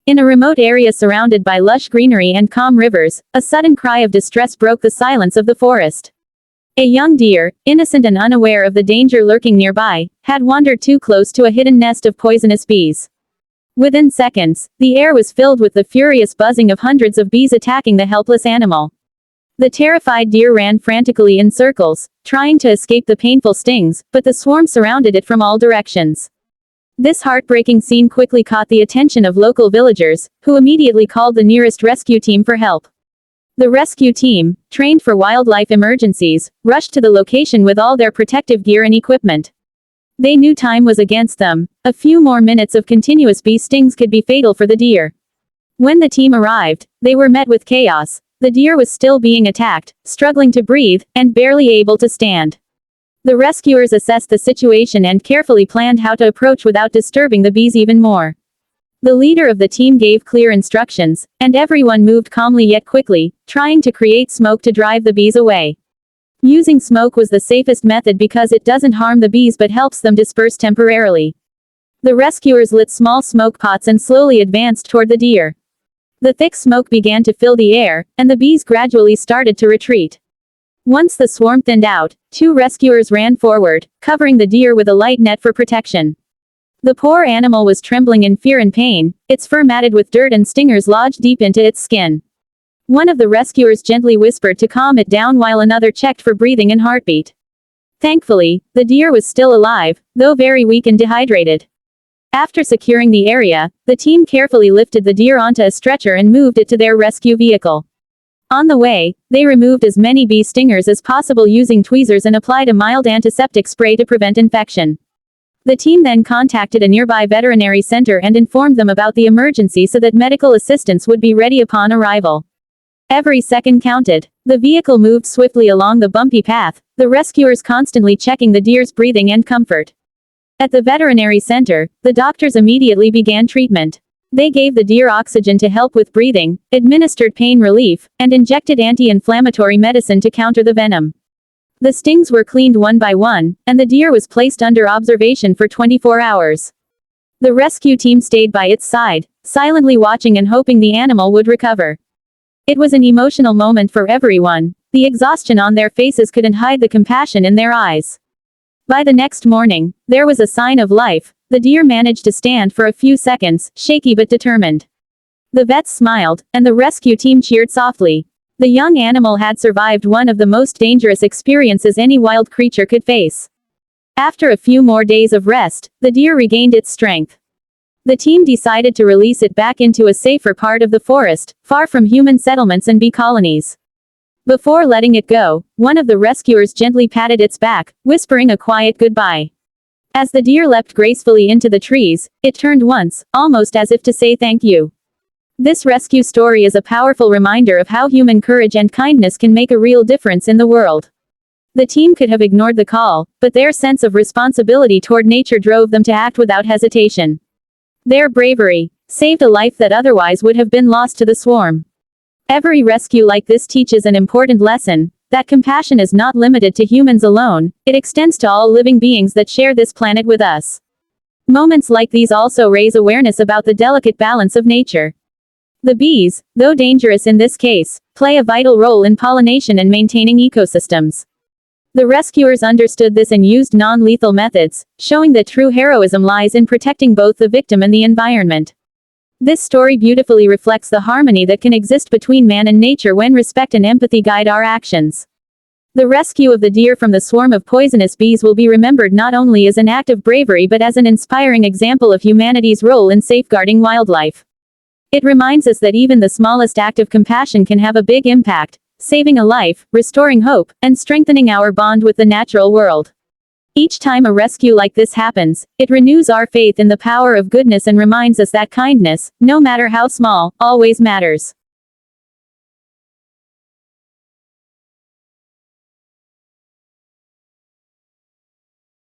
In a remote area surrounded by lush greenery and calm rivers, a sudden cry of distress broke the silence of the forest. A young deer, innocent and unaware of the danger lurking nearby, had wandered too close to a hidden nest of poisonous bees. Within seconds, the air was filled with the furious buzzing of hundreds of bees attacking the helpless animal. The terrified deer ran frantically in circles, trying to escape the painful stings, but the swarm surrounded it from all directions. This heartbreaking scene quickly caught the attention of local villagers, who immediately called the nearest rescue team for help. The rescue team, trained for wildlife emergencies, rushed to the location with all their protective gear and equipment. They knew time was against them. A few more minutes of continuous bee stings could be fatal for the deer. When the team arrived, they were met with chaos. The deer was still being attacked, struggling to breathe, and barely able to stand. The rescuers assessed the situation and carefully planned how to approach without disturbing the bees even more. The leader of the team gave clear instructions, and everyone moved calmly yet quickly, trying to create smoke to drive the bees away. Using smoke was the safest method because it doesn't harm the bees but helps them disperse temporarily. The rescuers lit small smoke pots and slowly advanced toward the deer. The thick smoke began to fill the air, and the bees gradually started to retreat. Once the swarm thinned out, two rescuers ran forward, covering the deer with a light net for protection. The poor animal was trembling in fear and pain, its fur matted with dirt and stingers lodged deep into its skin. One of the rescuers gently whispered to calm it down while another checked for breathing and heartbeat. Thankfully, the deer was still alive, though very weak and dehydrated. After securing the area, the team carefully lifted the deer onto a stretcher and moved it to their rescue vehicle. On the way, they removed as many bee stingers as possible using tweezers and applied a mild antiseptic spray to prevent infection. The team then contacted a nearby veterinary center and informed them about the emergency so that medical assistance would be ready upon arrival. Every second counted. The vehicle moved swiftly along the bumpy path, the rescuers constantly checking the deer's breathing and comfort. At the veterinary center, the doctors immediately began treatment. They gave the deer oxygen to help with breathing, administered pain relief, and injected anti-inflammatory medicine to counter the venom. The stings were cleaned one by one, and the deer was placed under observation for 24 hours. The rescue team stayed by its side, silently watching and hoping the animal would recover. It was an emotional moment for everyone. The exhaustion on their faces couldn't hide the compassion in their eyes. By the next morning, there was a sign of life. The deer managed to stand for a few seconds, shaky but determined. The vets smiled, and the rescue team cheered softly. The young animal had survived one of the most dangerous experiences any wild creature could face. After a few more days of rest, the deer regained its strength. The team decided to release it back into a safer part of the forest, far from human settlements and bee colonies. Before letting it go, one of the rescuers gently patted its back, whispering a quiet goodbye. As the deer leapt gracefully into the trees, it turned once, almost as if to say thank you. This rescue story is a powerful reminder of how human courage and kindness can make a real difference in the world. The team could have ignored the call, but their sense of responsibility toward nature drove them to act without hesitation. Their bravery saved a life that otherwise would have been lost to the swarm. Every rescue like this teaches an important lesson, that compassion is not limited to humans alone, it extends to all living beings that share this planet with us. Moments like these also raise awareness about the delicate balance of nature. The bees, though dangerous in this case, play a vital role in pollination and maintaining ecosystems. The rescuers understood this and used non-lethal methods, showing that true heroism lies in protecting both the victim and the environment. This story beautifully reflects the harmony that can exist between man and nature when respect and empathy guide our actions. The rescue of the deer from the swarm of poisonous bees will be remembered not only as an act of bravery but as an inspiring example of humanity's role in safeguarding wildlife. It reminds us that even the smallest act of compassion can have a big impact, saving a life, restoring hope, and strengthening our bond with the natural world. Each time a rescue like this happens, it renews our faith in the power of goodness and reminds us that kindness, no matter how small, always matters.